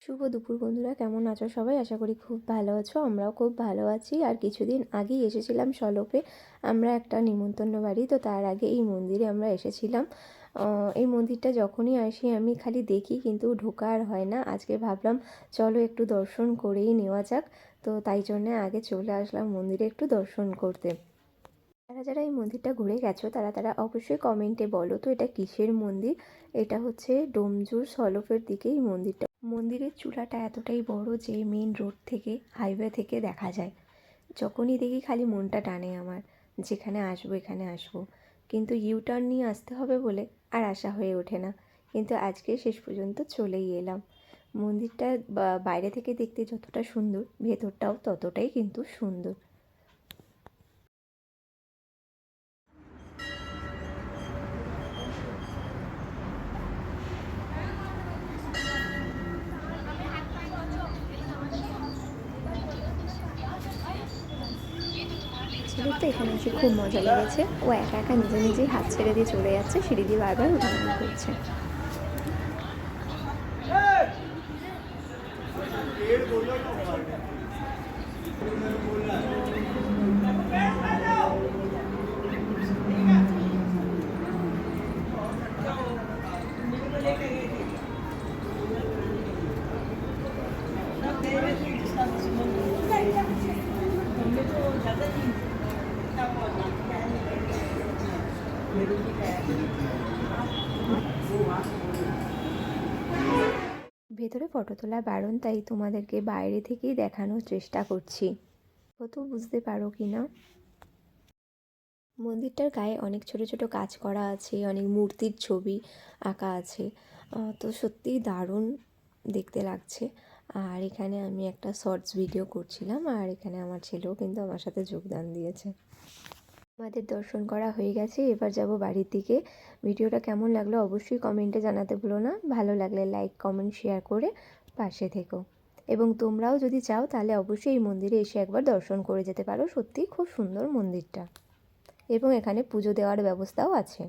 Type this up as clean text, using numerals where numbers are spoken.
শুভ দুপুর বন্ধুরা, কেমন আছো সবাই? আশা করি খুব ভালো আছো। আমরাও খুব ভালো আছি। আর কিছুদিন আগেই এসেছিলাম সলপে আমরা একটা নিমন্ত্রণ বাড়ি। তো তার আগে এই মন্দিরে আমরা এসেছিলাম। এই মন্দিরটা যখনই আসি আমি খালি দেখি, কিন্তু ঢোকা আর হয় না। আজকে ভাবলাম চলো একটু দর্শন করেই নেওয়া যাক। তো তাই জন্যে আগে চলে আসলাম মন্দিরে একটু দর্শন করতে। যারা যারা এই মন্দিরটা ঘুরে গেছো তারা তারা অবশ্যই কমেন্টে বলো তো এটা কিসের মন্দির। এটা হচ্ছে ডোমজুর সলপের দিকে এই মন্দিরটা। মন্দিরের চূড়াটা এতটাই বড় যে মেন রোড থেকে, হাইওয়ে থেকে দেখা যায়। যখনই দেখি খালি মনটা টানে আমার, যেখানে আসবো এখানে আসবো, কিন্তু ইউটার্ন নিয়ে আসতে হবে বলে আর আসা হয়ে ওঠে না। কিন্তু আজকে শেষ পর্যন্ত চলেই এলাম। মন্দিরটা বাইরে থেকে দেখতে যতটা সুন্দর, ভেতরটাও ততটাই কিন্তু সুন্দর। ছেলের তো এখানে এসে খুব মজা লেগেছে। ও একা একা নিজে নিজেই হাত ছেড়ে দিয়ে চলে যাচ্ছে, সিঁড়ি দিয়ে বারবার ওঠানামা করছে। ভেতরে ফটো তোলা বারণ, তাই তোমাদেরকে বাইরে থেকেই দেখানোর চেষ্টা করছি। কত বুঝতে পারো কি না। মন্দিরটার গায়ে অনেক ছোট ছোট কাজ করা আছে, অনেক মূর্তির ছবি আঁকা আছে। তো সত্যিই দারুণ দেখতে লাগছে। আর এখানে আমি একটা শর্টস ভিডিও করছিলাম, আর এখানে আমার ছেলেও কিন্তু আমার সাথে যোগদান দিয়েছে। আমাদের দর্শন করা হয়ে গেছে, এবার যাব বাড়ির দিকে। ভিডিওটা কেমন লাগলো অবশ্যই কমেন্টে জানাতে ভুলো না। ভালো লাগলে লাইক কমেন্ট শেয়ার করে পাশে থেকো। এবং তোমরাও যদি চাও তাহলে অবশ্যই এই মন্দিরে এসে একবার দর্শন করে যেতে পারো। সত্যিই খুব সুন্দর মন্দিরটা, এবং এখানে পুজো দেওয়ার ব্যবস্থাও আছে।